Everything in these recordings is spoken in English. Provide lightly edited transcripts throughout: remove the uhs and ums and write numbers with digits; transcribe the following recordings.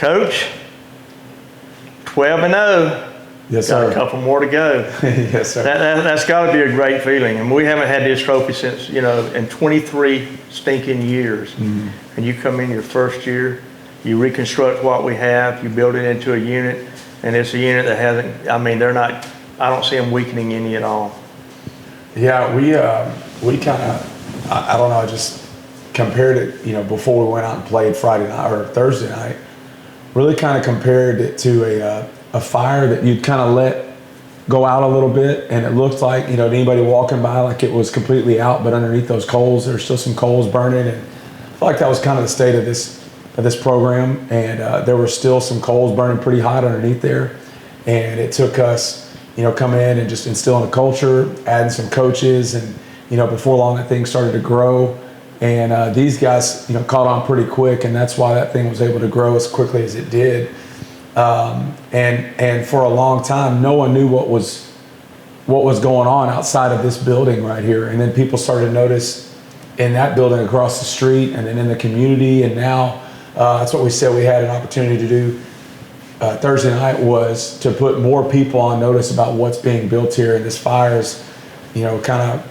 Coach, 12-0. Yes, Got sir. a couple more to go. Yes, sir. That's got to be a great feeling. And we haven't had this trophy since, in 23 stinking years. Mm-hmm. And you come in your first year, you reconstruct what we have, you build it into a unit, and it's a unit that hasn't, I don't see them weakening any at all. Yeah, we kind of, I don't know, just compared it, before we went out and played Friday night or Thursday night, really kind of compared it to a fire that you'd kind of let go out a little bit, and it looked like, to anybody walking by, like it was completely out, but underneath those coals, there's still some coals burning, and I feel like that was kind of the state of this program, and there were still some coals burning pretty hot underneath there, and it took us, coming in and just instilling a culture, adding some coaches, and, before long that thing started to grow, and these guys, caught on pretty quick, and that's why that thing was able to grow as quickly as it did. And for a long time, no one knew what was going on outside of this building right here. And then people started to notice in that building across the street, and then in the community. And now that's what we said we had an opportunity to do Thursday night, was to put more people on notice about what's being built here. And this fire is, kind of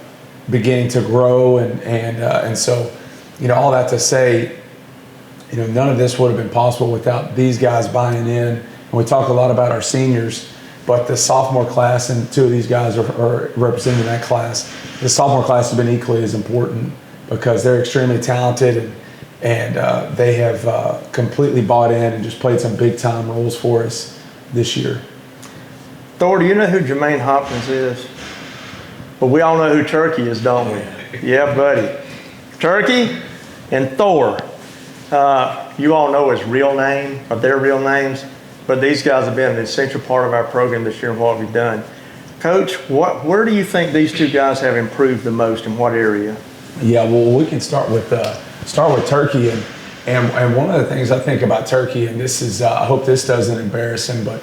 beginning to grow. And so, all that to say, none of this would have been possible without these guys buying in. And we talk a lot about our seniors, but the sophomore class, and two of these guys are representing that class. The sophomore class has been equally as important because they're extremely talented, and they have completely bought in and just played some big time roles for us this year. Thor, do you know who Jermaine Hopkins is? Well, we all know who Turkey is, don't we? Yeah, buddy. Turkey and Thor. You all know his real name, or their real names, but these guys have been an essential part of our program this year and what we've done. Coach, where do you think these two guys have improved the most, in what area? Yeah, well, we can start with Turkey, and one of the things I think about Turkey, and this is, I hope this doesn't embarrass him, but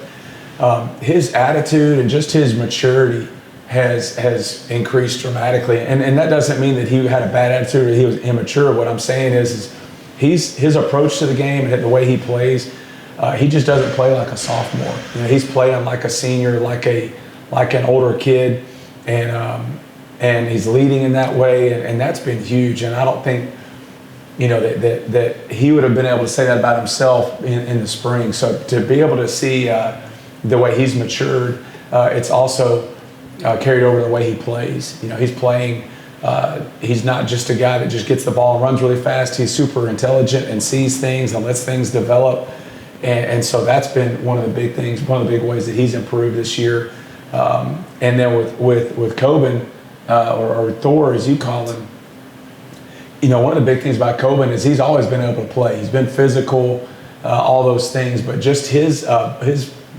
his attitude and just his maturity has increased dramatically, and that doesn't mean that he had a bad attitude or he was immature. What I'm saying is his approach to the game and the way he plays, he just doesn't play like a sophomore. He's playing like a senior, like an older kid, and he's leading in that way, and that's been huge. And I don't think that he would have been able to say that about himself in the spring. So to be able to see the way he's matured, it's also carried over the way he plays. He's playing. He's not just a guy that just gets the ball and runs really fast. He's super intelligent and sees things and lets things develop. And so that's been one of the big things, one of the big ways that he's improved this year. And then with Coben, or Thor, as you call him, one of the big things about Coben is he's always been able to play. He's been physical, all those things, but just his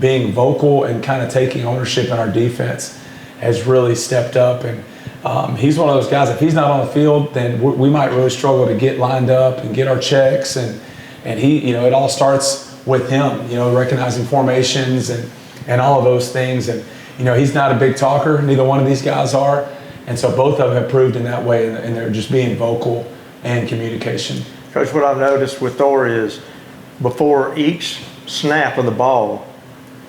being vocal and kind of taking ownership in our defense has really stepped up. And he's one of those guys, if he's not on the field, then we might really struggle to get lined up and get our checks. And he, it all starts with him, recognizing formations and all of those things. And, he's not a big talker. Neither one of these guys are. And so both of them have proved in that way, and they're just being vocal and communication. Coach, what I've noticed with Thor is before each snap of the ball,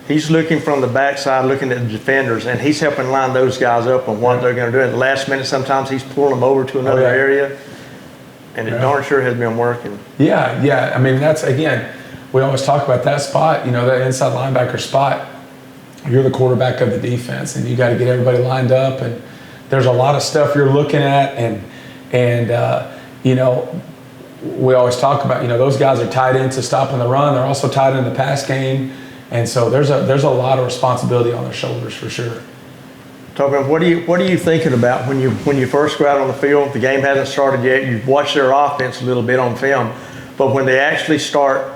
he's looking from the backside, looking at the defenders, and he's helping line those guys up on what they're going to do. At the last minute, sometimes he's pulling them over to another area, and it darn sure has been working. Yeah. I mean, that's, again, we always talk about that spot, that inside linebacker spot. You're the quarterback of the defense, and you got to get everybody lined up, and there's a lot of stuff you're looking at, and we always talk about, those guys are tied into stopping the run. They're also tied into the pass game. And so there's a lot of responsibility on their shoulders for sure. Tobin, what are you thinking about when you first go out on the field? The game hasn't started yet. You've watched their offense a little bit on film, but when they actually start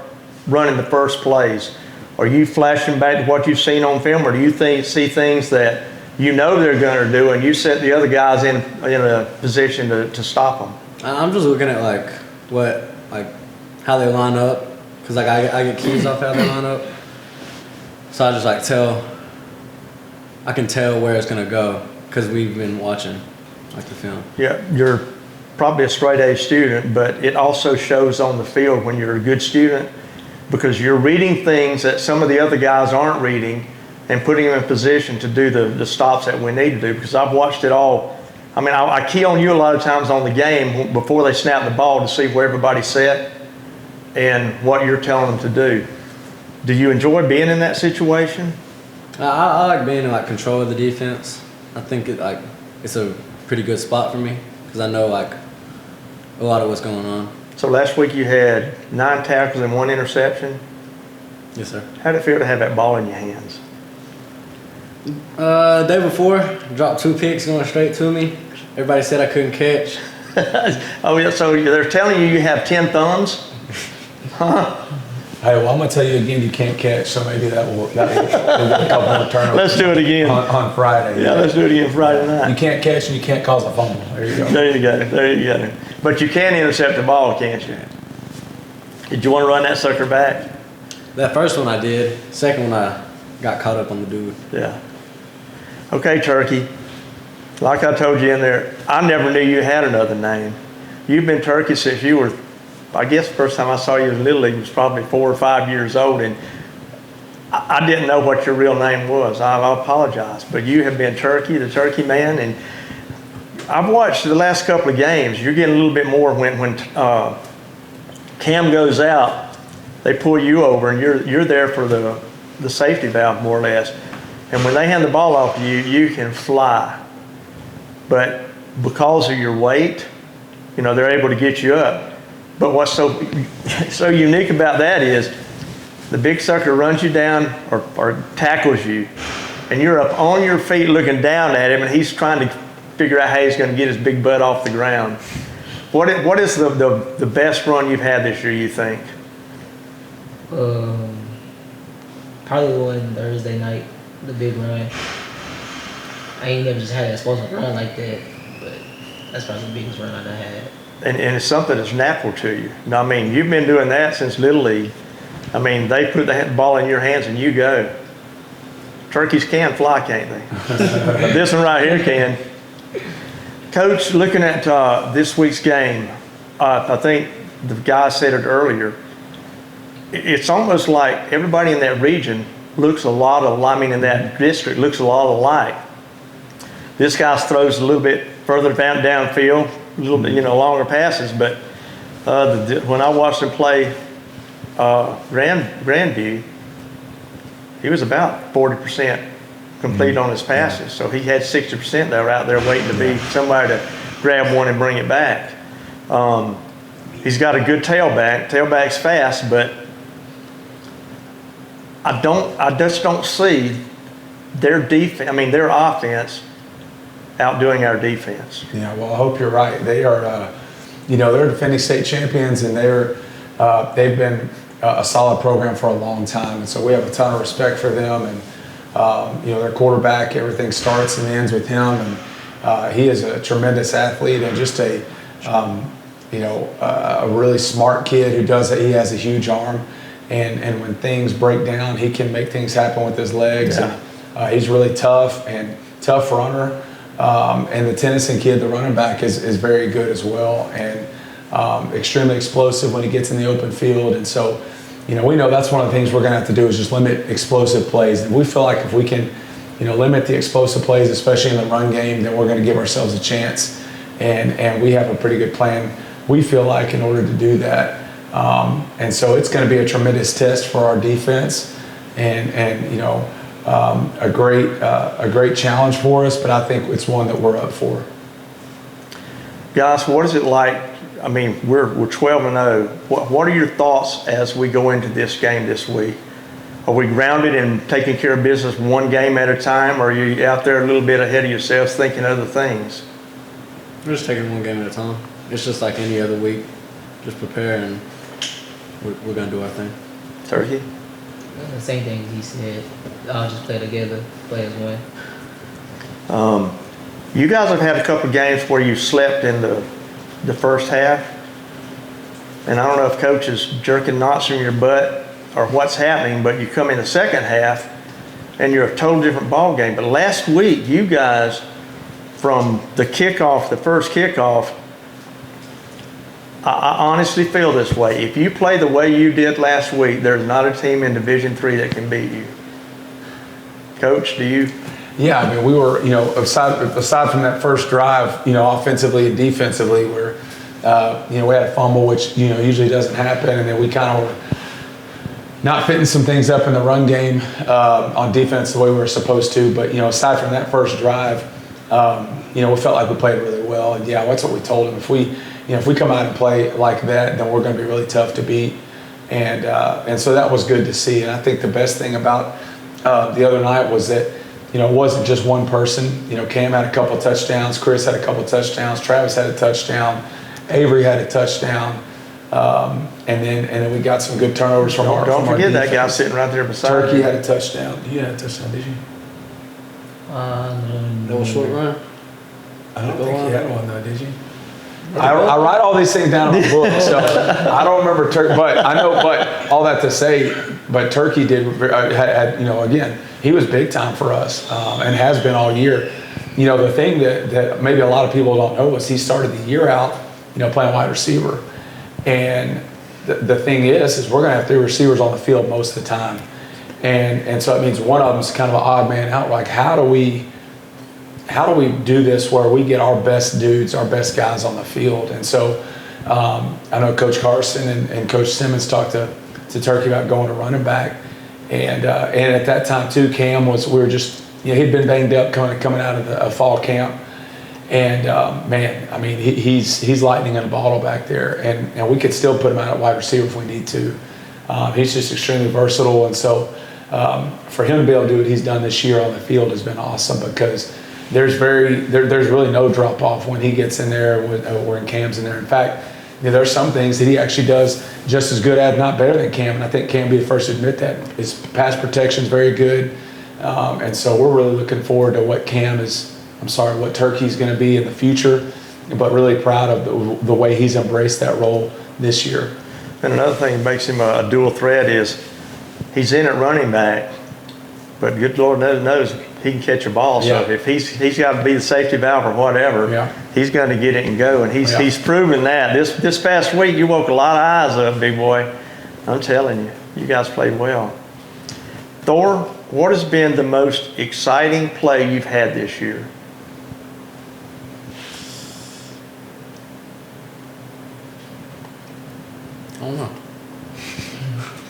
running the first plays, are you flashing back to what you've seen on film, or do you see things that they're going to do, and you set the other guys in a position to stop them? I'm just looking at how they line up, because I get keys off how they line up. So I just I can tell where it's gonna go because we've been watching the film. Yeah, you're probably a straight A student, but it also shows on the field when you're a good student because you're reading things that some of the other guys aren't reading and putting them in position to do the stops that we need to do. Because I've watched it all. I mean, I key on you a lot of times on the game before they snap the ball to see where everybody's set and what you're telling them to do. Do you enjoy being in that situation? I like being in like control of the defense. I think it's a pretty good spot for me because I know like a lot of what's going on. So last week you had 9 tackles and 1 interception. Yes, sir. How did it feel to have that ball in your hands? Day before, dropped 2 picks going straight to me. Everybody said I couldn't catch. Oh yeah, so they're telling you have 10 thumbs? Huh? Hey, well, I'm gonna tell you again, you can't catch, so maybe we'll get a couple more turnovers. Let's do it again. On Friday. Yeah, let's do it again Friday night. You can't catch and you can't cause a fumble. There you go. There you go. But you can intercept the ball, can't you? Did you want to run that sucker back? That first one I did. Second one I got caught up on the dude. Yeah. Okay, Turkey. Like I told you in there, I never knew you had another name. You've been Turkey since you were, I guess the first time I saw you in Little League was probably 4 or 5 years old, and I didn't know what your real name was. I apologize, but you have been Turkey, the Turkey man, and I've watched the last couple of games. You're getting a little bit more when Cam goes out, they pull you over, and you're there for the safety valve more or less. And when they hand the ball off to you, you can fly. But because of your weight, they're able to get you up. But what's so unique about that is the big sucker runs you down or tackles you, and you're up on your feet looking down at him, and he's trying to figure out how he's going to get his big butt off the ground. What is the best run you've had this year, you think? Probably one Thursday night, the big run. I ain't never just had an explosive run like that, but that's probably the biggest run I've had. And it's something that's natural to you. I mean, you've been doing that since Little League. I mean, they put the ball in your hands and you go. Turkeys can fly, can't they? This one right here can. Coach, looking at this week's game, I think the guy said it earlier, it's almost like everybody in that region looks a lot in that district looks a lot alike. This guy throws a little bit further downfield, a little bit, longer passes, but when I watched him play Grandview, he was about 40% complete on his passes. So he had 60% that were out there waiting to be somebody to grab one and bring it back. He's got a good tailback. Tailback's fast, but I just don't see their defense. I mean, their offense outdoing our defense. Yeah, well, I hope you're right. They are, they're defending state champions, and they've been a solid program for a long time, and so we have a ton of respect for them. And their quarterback, everything starts and ends with him, and he is a tremendous athlete and just a really smart kid who does it. He has a huge arm, and when things break down, he can make things happen with his legs. Yeah. And he's really tough runner. And the Tennyson kid, the running back, is very good as well, and extremely explosive when he gets in the open field. And so, we know that's one of the things we're going to have to do is just limit explosive plays. And we feel like if we can, limit the explosive plays, especially in the run game, then we're going to give ourselves a chance. And we have a pretty good plan, we feel like, in order to do that. And so it's going to be a tremendous test for our defense, and a great challenge for us, but I think it's one that we're up for. Guys, what is it like? I mean, we're 12-0. What are your thoughts as we go into this game this week? Are we grounded and taking care of business one game at a time, or are you out there a little bit ahead of yourselves thinking other things? We're just taking one game at a time. It's just like any other week. Just prepare, and we're going to do our thing. Turkey? The same thing he said. I'll just play together, play as one. You guys have had a couple of games where you slept in the first half, and I don't know if coach is jerking knots in your butt or what's happening, but you come in the second half and you're a total different ball game. But last week, you guys, from the first kickoff, I honestly feel this way. If you play the way you did last week, there's not a team in Division III that can beat you. Coach, do you? Yeah, I mean, we were, aside from that first drive, offensively and defensively, where, we had a fumble, which, usually doesn't happen, and then we kind of were not fitting some things up in the run game on defense the way we were supposed to. But, aside from that first drive, we felt like we played really well. And, yeah, that's what we told them. If we come out and play like that, then we're going to be really tough to beat. And so that was good to see. And I think the best thing about the other night was that, it wasn't just one person. Cam had a couple touchdowns. Chris had a couple touchdowns. Travis had a touchdown. Avery had a touchdown. And then we got some good turnovers from our Don't forget defense. that guy sitting right there beside Turkey you. had a touchdown. You had a touchdown, did you? That was short run. I don't think you had one though, did you? I write all these things down in the book, so I don't remember Turkey. But I know. But all that to say, but Turkey did had again, he was big time for us and has been all year. The thing that maybe a lot of people don't know is he started the year out, playing wide receiver, and the thing is we're gonna have 3 receivers on the field most of the time, and so it means one of them's kind of an odd man out. Like how do we do this where we get our best dudes, our best guys on the field? And so I know Coach Carson and Coach Simmons talked to Turkey about going to running back, and at that time too, Cam we were just he'd been banged up coming out of the fall camp, and man, I mean he's lightning in a bottle back there, and we could still put him out at wide receiver if we need to. He's just extremely versatile, and so for him to be able to do what he's done this year on the field has been awesome, because there's really no drop off when he gets in there or when Cam's in there. In fact, there's some things that he actually does just as good at, not better than Cam, and I think Cam will be the first to admit that. His pass protection is very good, and so we're really looking forward to what what Turkey's going to be in the future, but really proud of the way he's embraced that role this year. And another thing that makes him a dual threat is he's in at running back, but good Lord knows he can catch a ball. So if he's got to be the safety valve or whatever, he's going to get it and go. And he's proven that. This past week, you woke a lot of eyes up, big boy. I'm telling you, you guys played well. Thor, what has been the most exciting play you've had this year? I don't know.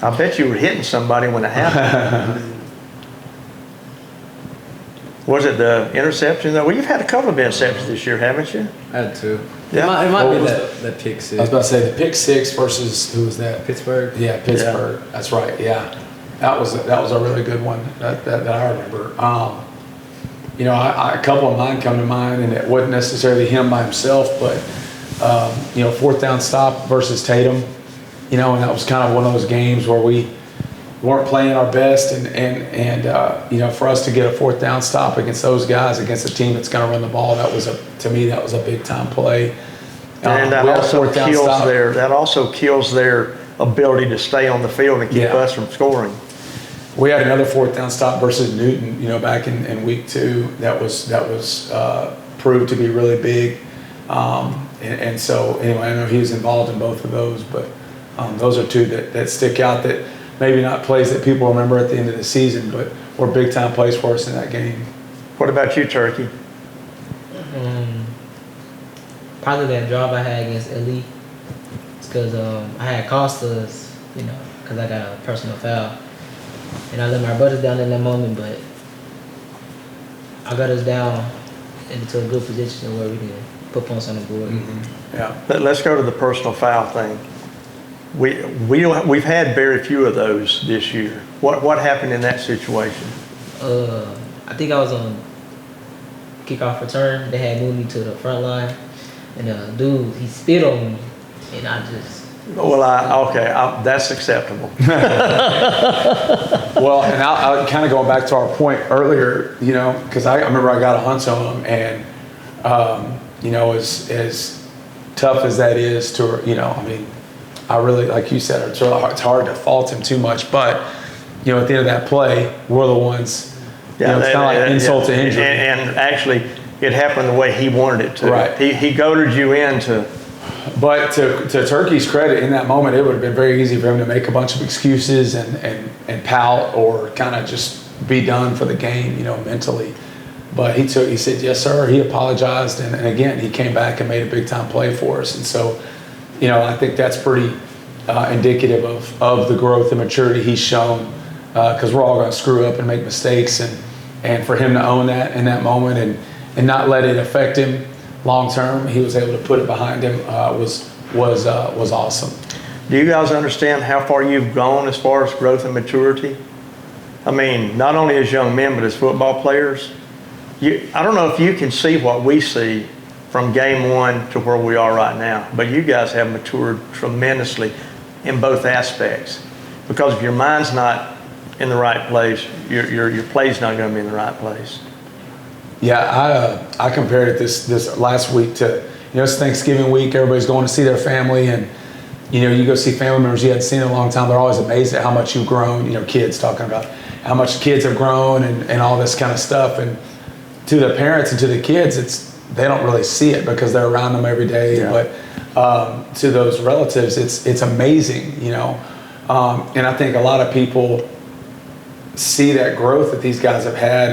I bet you were hitting somebody when it happened. Was it the interception? Well, you've had a couple of interceptions this year, haven't you? I had 2. Yeah. It might be that pick six. I was about to say the pick six versus who was that? Pittsburgh. Yeah, Pittsburgh. Yeah. That's right. Yeah, that was a really good one that I remember. A couple of mine come to mind, and it wasn't necessarily him by himself, but 4th down stop versus Tatum. And that was kind of one of those games where we weren't playing our best, and for us to get a 4th down stop against those guys, against a team that's going to run the ball, that was a big time play. And that also kills their ability to stay on the field and keep us from scoring. We had another 4th down stop versus Newton, back in week 2. That was proved to be really big. And so anyway, I know he was involved in both of those, but those are 2 that stick out, that maybe not plays that people remember at the end of the season, but were big time plays for us in that game. What about you, Turkey? Probably that drive I had against Elite. It's because I had cost us, because I got a personal foul. And I let my brothers down in that moment, but I got us down into a good position where we can put points on the board. Mm-hmm. Yeah. Let's go to the personal foul thing. We've had very few of those this year. What happened in that situation? I think I was on kickoff return. They had moved me to the front line, and dude, he spit on me, and I just. Well, that's acceptable. Well, and I'll kind of go back to our point earlier, because I remember I got a hunch on him, and as tough as that is to, I really, like you said, it's hard to fault him too much, but at the end of that play, we're the ones. It's kind of like insult to injury. And actually, it happened the way he wanted it to. Right. He goaded you into But to Turkey's credit, in that moment, it would have been very easy for him to make a bunch of excuses and pout or kind of just be done for the game, mentally. But he said, yes, sir. He apologized. And again, he came back and made a big time play for us. And so, I think that's pretty indicative of the growth and maturity he's shown, because we're all going to screw up and make mistakes. And for him to own that in that moment and not let it affect him long term, he was able to put it behind him, was awesome. Do you guys understand how far you've gone as far as growth and maturity? I mean, not only as young men, but as football players. I don't know if you can see what we see from game one to where we are right now, but you guys have matured tremendously in both aspects. Because if your mind's not in the right place, your play's not going to be in the right place. Yeah, I compared it this last week to, it's Thanksgiving week. Everybody's going to see their family, and you go see family members you hadn't seen in a long time. They're always amazed at how much you've grown. Kids talking about how much kids have grown and all this kind of stuff. And to the parents and to the kids, they don't really see it because they're around them every day. Yeah. But to those relatives, it's amazing. And I think a lot of people see that growth that these guys have had,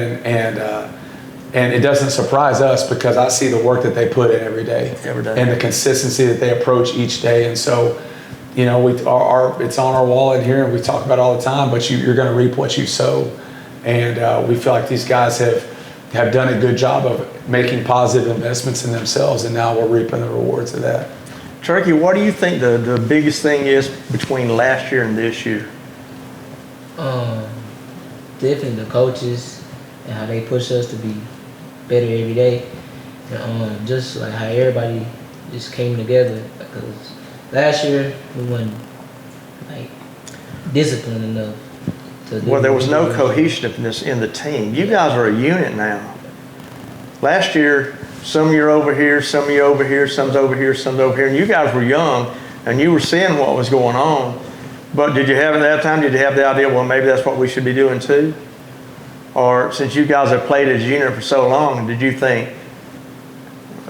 and it doesn't surprise us because I see the work that they put in every day. And the consistency that they approach each day. And so, it's on our wall in here, and we talk about it all the time, but you're going to reap what you sow. And we feel like these guys have done a good job of making positive investments in themselves, and now we're reaping the rewards of that. Turkey, what do you think the biggest thing is between last year and this year? Definitely the coaches and how they push us to be better every day. And just like how everybody just came together. Because last year we weren't disciplined enough. Well, there was no cohesiveness in the team. You guys are a unit now. Last year, some of you are over here, some of you over here, some's over here, some's over here, and you guys were young, and you were seeing what was going on. But did you have at that time, did you have the idea, well, maybe that's what we should be doing too? Or since you guys have played as a unit for so long, did you think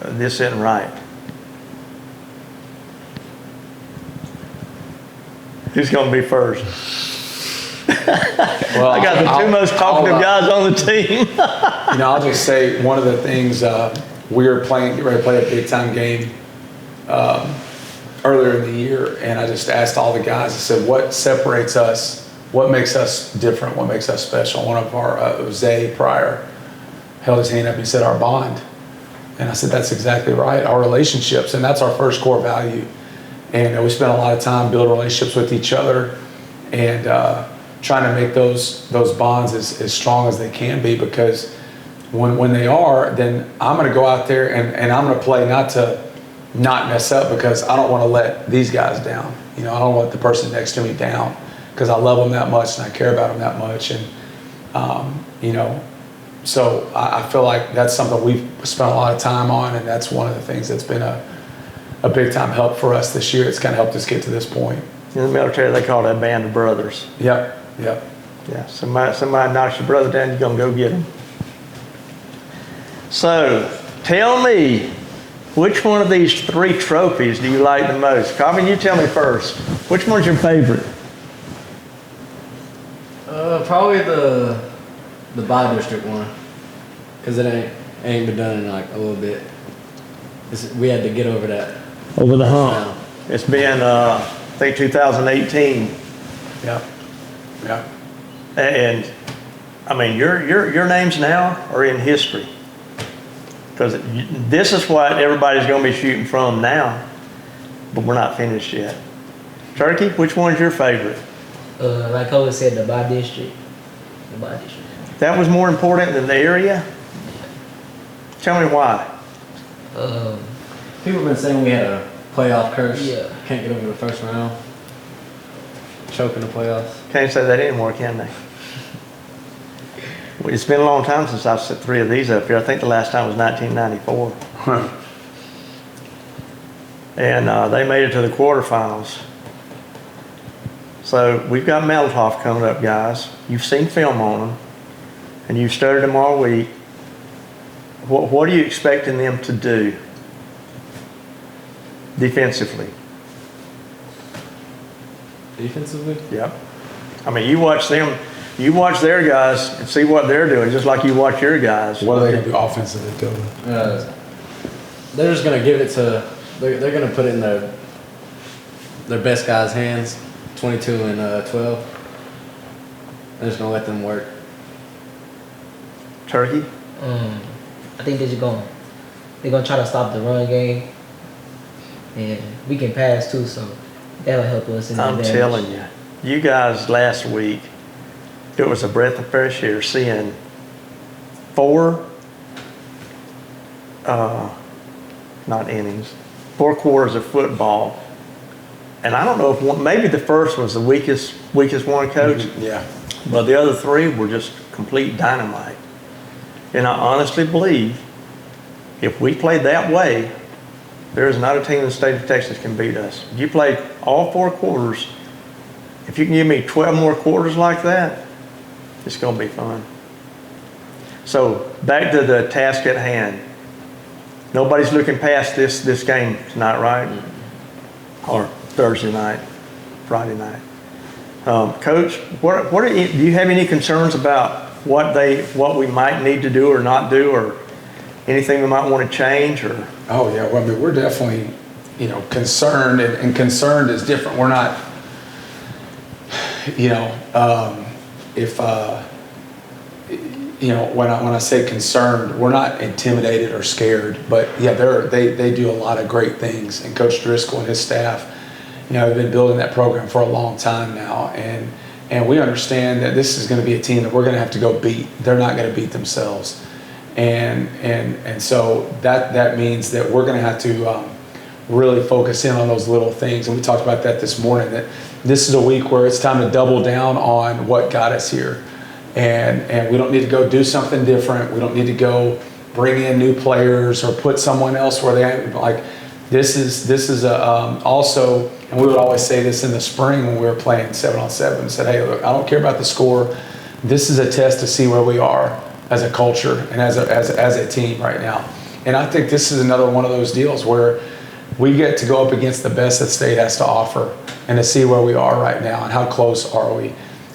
this isn't right? Who's going to be first? Well, I got the two most talkative guys on the team. I'll just say one of the things, we were getting ready to play a big time game earlier in the year, and I just asked all the guys, I said, what separates us? What makes us different? What makes us special? One of our, Zay Pryor, held his hand up and said, our bond. And I said, that's exactly right, our relationships, and that's our first core value. And we spent a lot of time building relationships with each other and trying to make those bonds as strong as they can be, because when they are, then I'm going to go out there and I'm going to play not mess up, because I don't want to let these guys down. I don't want the person next to me down, because I love them that much and I care about them that much. And, so I feel like that's something we've spent a lot of time on, and that's one of the things that's been a big time help for us this year. It's kind of helped us get to this point. In the military, they call that a band of brothers. Yep. Yeah, somebody knocks your brother down, you're going to go get him. So, tell me, which one of these 3 trophies do you like the most? Coffin, you tell me first. Which one's your favorite? Probably the by-district one, because it ain't been done in a little bit. We had to get over that. Over the hump. It's been, I think, 2018. Yeah. And I mean, your names now are in history, because this is what everybody's going to be shooting from now, but we're not finished yet. Turkey, which one's your favorite? Like Coach said, the by district. The by district. That was more important than the area? Tell me why. People have been saying we had a playoff curse. Yeah. Can't get over the first round. Choking the playoffs. Can't say that anymore, can they? Well, it's been a long time since I've set 3 of these up here. I think the last time was 1994. And they made it to the quarterfinals. So we've got Meltoff coming up, guys. You've seen film on them, and you've studied them all week. What are you expecting them to do defensively. Defensively? Yep. I mean, you watch them, you watch their guys and see what they're doing, just like you watch your guys. What are they going to do offensively, Toby? They're just gonna give it to. They're gonna put it in their best guys' hands, 22 and 12. They're just gonna let them work. Turkey? I think they're gonna try to stop the run game, and we can pass too, so that'll help us. I'm telling you, you guys last week, it was a breath of fresh air seeing 4 quarters of football. And I don't know if maybe the first was the weakest one, Coach. Yeah. But the other 3 were just complete dynamite. And I honestly believe if we played that way, there is not a team in the state of Texas can beat us. If you play all 4 quarters, if you can give me 12 more quarters like that, it's going to be fun. So back to the task at hand. Nobody's looking past this game tonight, right? Or Thursday night, Friday night. Coach, do you have any concerns about what we might need to do or not do, or anything we might want to change? Or Oh yeah, well, I mean, we're definitely, concerned, and concerned is different. We're not, when I say concerned, we're not intimidated or scared, but yeah, they do a lot of great things, and Coach Driscoll and his staff, have been building that program for a long time now, and we understand that this is going to be a team that we're going to have to go beat. They're not going to beat themselves, and so that means that we're going to have to really focus in on those little things, and we talked about that this morning. That this is a week where it's time to double down on what got us here. And we don't need to go do something different. We don't need to go bring in new players or put someone else where they like. This is also, and we would always say this in the spring when we were playing 7-on-7. Said, hey, look, I don't care about the score. This is a test to see where we are as a culture and as a team right now. And I think this is another one of those deals where we get to go up against the best that state has to offer and to see where we are right now and how close are we.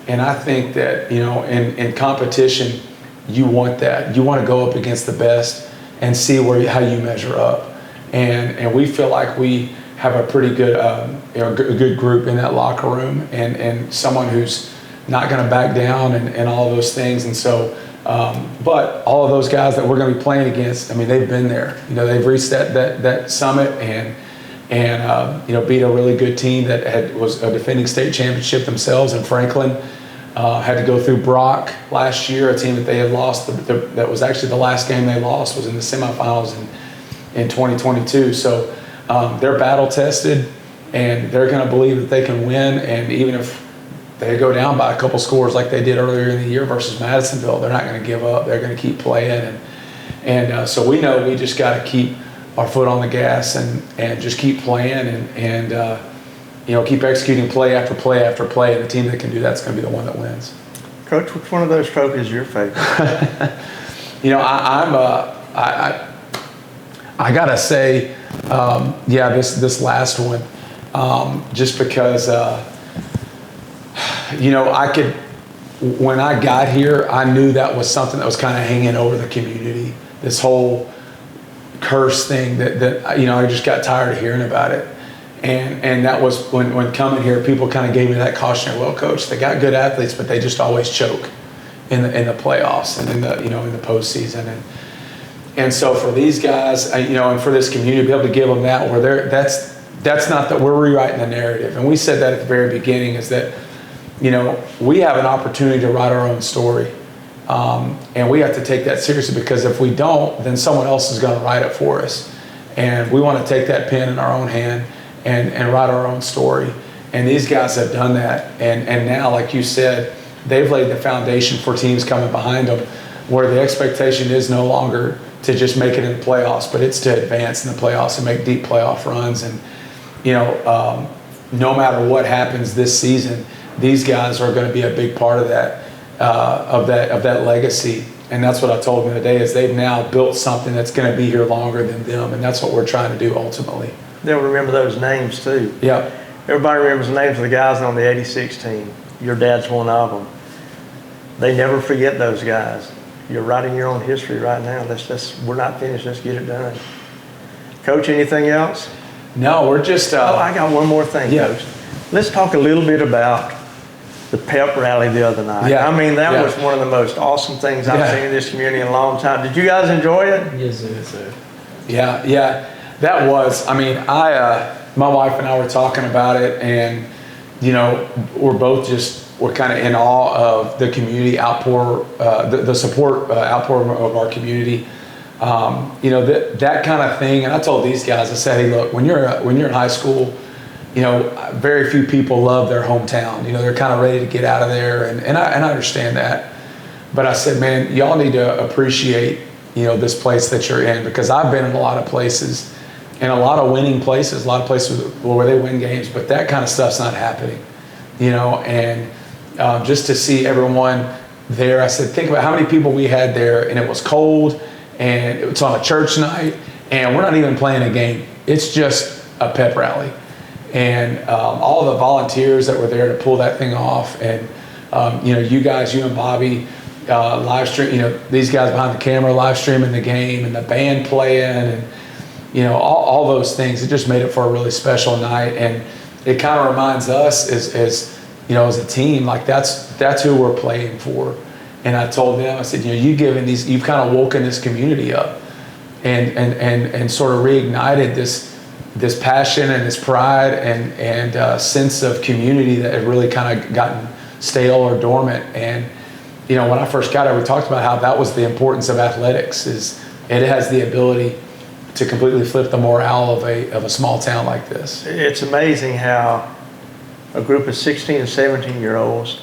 And I think that, in competition, you want that. You want to go up against the best and see how you measure up. And we feel like we have a pretty good, a good group in that locker room, and someone who's not going to back down and all of those things. And so, but all of those guys that we're going to be playing against, I mean, they've been there. They've reached that summit and beat a really good team that was a defending state championship themselves in Franklin. Had to go through Brock last year, a team that they had lost. That was actually the last game they lost, was in the semifinals in 2022. So they're battle tested, and they're going to believe that they can win. And even if they go down by a couple scores like they did earlier in the year versus Madisonville, they're not going to give up. They're going to keep playing, and so we know we just got to keep our foot on the gas and just keep playing and keep executing play after play after play, and the team that can do that's going to be the one that wins. Coach, which one of those trophies is your favorite? I gotta say, this last one, just because when I got here, I knew that was something that was kind of hanging over the community. This whole curse thing that I just got tired of hearing about it. And that was when coming here, people kind of gave me that cautionary, well, Coach, they got good athletes, but they just always choke in the playoffs and in the postseason. And so for these guys, and for this community to be able to give them that, where that's not that we're rewriting the narrative. And we said that at the very beginning, is that, we have an opportunity to write our own story. And we have to take that seriously, because if we don't, then someone else is going to write it for us. And we want to take that pen in our own hand and write our own story. And these guys have done that. And now, like you said, they've laid the foundation for teams coming behind them, where the expectation is no longer to just make it in the playoffs, but it's to advance in the playoffs and make deep playoff runs. And, no matter what happens this season, these guys are going to be a big part of that legacy. And that's what I told them today, is they've now built something that's going to be here longer than them. And that's what we're trying to do ultimately. they'll remember those names too. Yeah. Everybody remembers the names of the guys on the 86 team. Your dad's one of them. They never forget those guys. You're writing your own history right now. We're not finished. Let's get it done. Coach, anything else? No, we're just. I got one more thing, Yeah. Coach. Let's talk a little bit about the pep rally the other night. Yeah. I mean, that Yeah. was one of the most awesome things I've Yeah. seen in this community in a long time. Did you guys enjoy it? Yes, sir. Yeah, that was. I mean, my wife and I were talking about it, and we're kind of in awe of the community outpour, the support outpour of our community. That kind of thing. And I told these guys, I said, hey, look, when you're in high school, very few people love their hometown. They're kind of ready to get out of there, and I understand that. But I said, man, y'all need to appreciate this place that you're in, because I've been in a lot of places, and a lot of winning places, a lot of places where they win games, but that kind of stuff's not happening. And just to see everyone there, I said, think about how many people we had there, and it was cold, and it was on a church night, and we're not even playing a game. It's just a pep rally. And all the volunteers that were there to pull that thing off, and you guys, you and Bobby, live stream, these guys behind the camera live streaming the game, and the band playing, and all those things. It just made it for a really special night, and it kind of reminds us as a team, like that's who we're playing for. And I told them, I said, you've kind of woken this community up, and sort of reignited this passion and this pride and sense of community that had really kind of gotten stale or dormant. And when I first got there, we talked about how that was the importance of athletics. Is it has the ability to completely flip the morale of a small town like this. It's amazing how a group of 16 and 17-year-olds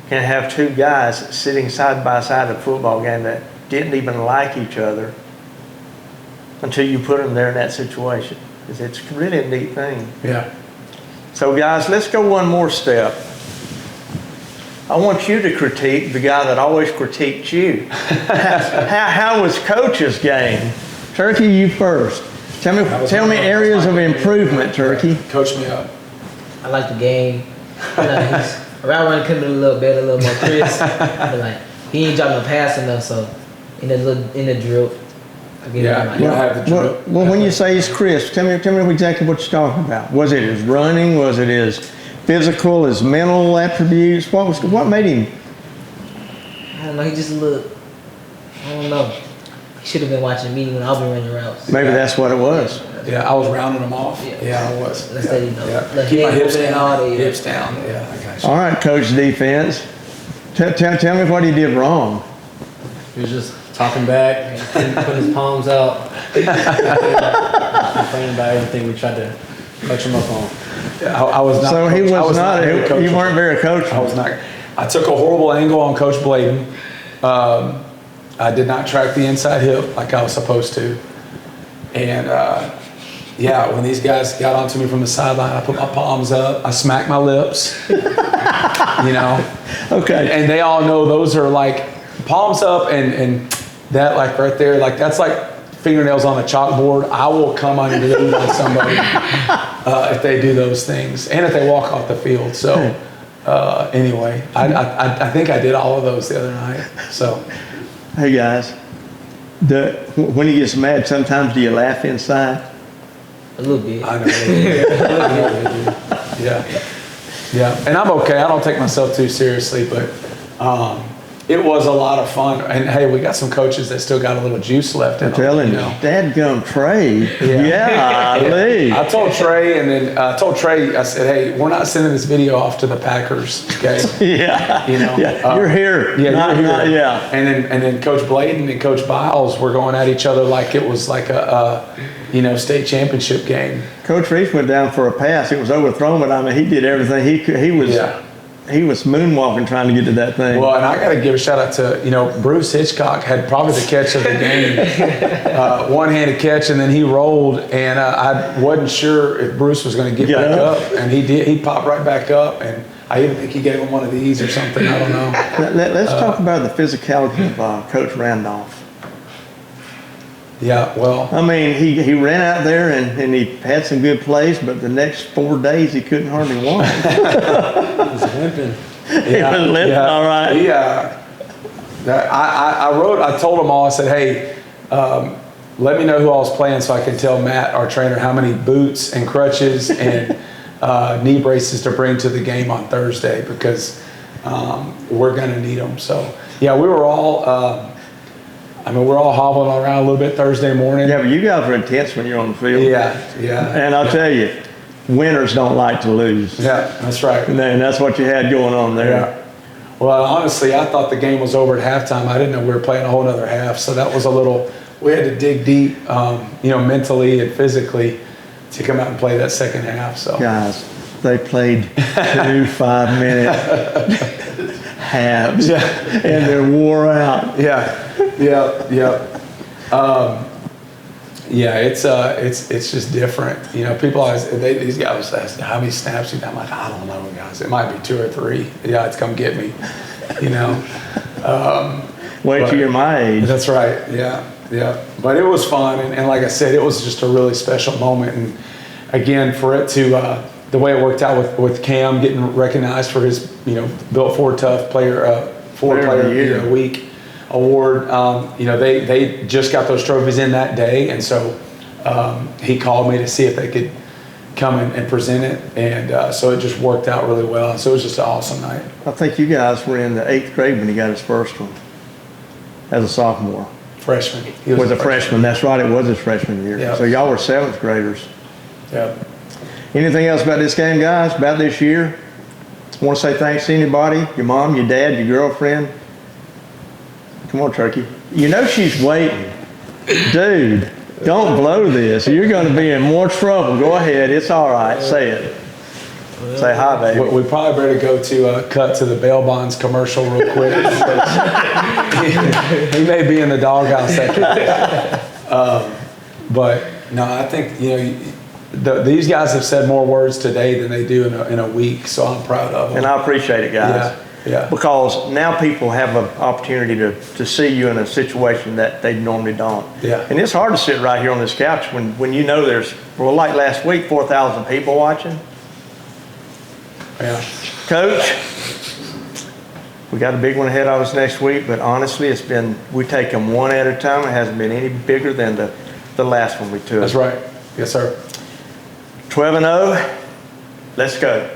can have two guys sitting side by side at a football game that didn't even like each other until you put them there in that situation. It's really a neat thing. Yeah. So guys, let's go one more step. I want you to critique the guy that always critiqued you. How was Coach's game? Turkey, you first. Tell me areas of improvement, Turkey. Coach me up. I like the game. He's around running could be a little better, a little more crisp. But like he ain't dropping no pass enough, so in the drill, I get it. Like, have the drill. Well, when you say he's crisp, tell me exactly what you're talking about. Was it his running? Was it his physical, his mental attributes? What made him? I don't know. He just looked. I don't know. He should have been watching me when I was running routes. Maybe that's what it was. Yeah, I was rounding them off. Yeah. Yeah, I was. Let's say, the Keep my hips and down. all that. Hips down. Yeah, I got you. All right, Coach Defense. Tell me what he did wrong. He was just talking back, putting his palms out, complaining about everything we tried to coach him up on. Yeah, I was not. So he I was not. very You coachable. weren't very coachable. I was not. I took a horrible angle on Coach Bladen. I did not track the inside hip like I was supposed to. And when these guys got onto me from the sideline, I put my palms up. I smacked my lips. Okay. And they all know those are like palms up and that like right there, like that's like fingernails on a chalkboard. I will come unglued on somebody if they do those things and if they walk off the field. So anyway, I think I did all of those the other night. So. Hey guys, when he gets mad, sometimes do you laugh inside? A little bit. I know. Yeah. And I'm okay. I don't take myself too seriously, but it was a lot of fun. And hey, we got some coaches that still got a little juice left in I'm them. telling you, dadgum Trey. Yeah. Lee. I told Trey, and then I told Trey, I said, hey, we're not sending this video off to the Packers, okay? Yeah. You're here. Yeah, you're here. Yeah. And then Coach Bladen and Coach Biles were going at each other like it was like a state championship game. Coach Reese went down for a pass. It was overthrown, but I mean, he did everything he could. He was moonwalking trying to get to that thing. Well, and I got to give a shout out to, Bruce Hitchcock had probably the catch of the game, one-handed catch, and then he rolled, and I wasn't sure if Bruce was going to get back up, and he did. He popped right back up, and I even think he gave him one of these or something. I don't know. Let's talk about the physicality of Coach Randolph. Yeah, well, I mean, he ran out there and he had some good plays, but the next 4 days he couldn't hardly walk. He was limping. He was limping, all right. I told them all, I said, hey, let me know who I was playing so I can tell Matt, our trainer, how many boots and crutches and knee braces to bring to the game on Thursday, because we're going to need them. So, yeah, we were all, we're all hobbling around a little bit Thursday morning. Yeah, but you guys are intense when you're on the field. Yeah. And I'll tell you, winners don't like to lose. Yeah, that's right. And that's what you had going on there. Yeah. Well, honestly, I thought the game was over at halftime. I didn't know we were playing a whole other half. So that was a little, we had to dig deep, mentally and physically to come out and play that second half. So Guys, they played 2 5-minute halves. Yeah. And they're wore out. Yeah. It's just different. People always, these guys ask, how many snaps? I'm like, I don't know, guys. It might be 2 or 3. Yeah, it's come get me. Wait till you're my age. That's right. Yeah. But it was fun, and like I said, it was just a really special moment. And again, for it to the way it worked out with Cam getting recognized for his Built Ford Tough Player Player of the Week award. They just got those trophies in that day, and so he called me to see if they could come and present it, and so it just worked out really well. So it was just an awesome night. I think you guys were in the 8th grade when he got his first one as a sophomore. Freshman. He was a freshman. That's right. It was his freshman year. Yep. So y'all were 7th graders. Yeah. Anything else about this game, guys? About this year? Want to say thanks to anybody? Your mom, your dad, your girlfriend? Come on, Turkey. She's waiting. Dude, don't blow this. You're going to be in more trouble. Go ahead. It's all right. Say it. Say hi, baby. We probably better go to cut to the bail bonds commercial real quick. He may be in the doghouse after that. But no, I think these guys have said more words today than they do in a week, so I'm proud of them. And I appreciate it, guys. Yeah. Because now people have an opportunity to see you in a situation that they normally don't. Yeah. And it's hard to sit right here on this couch when there's, like last week, 4,000 people watching. Yeah. Coach, we got a big one ahead of us next week, but honestly, we take them one at a time. It hasn't been any bigger than the last one we took. That's right. Yes, sir. 12-0. Let's go.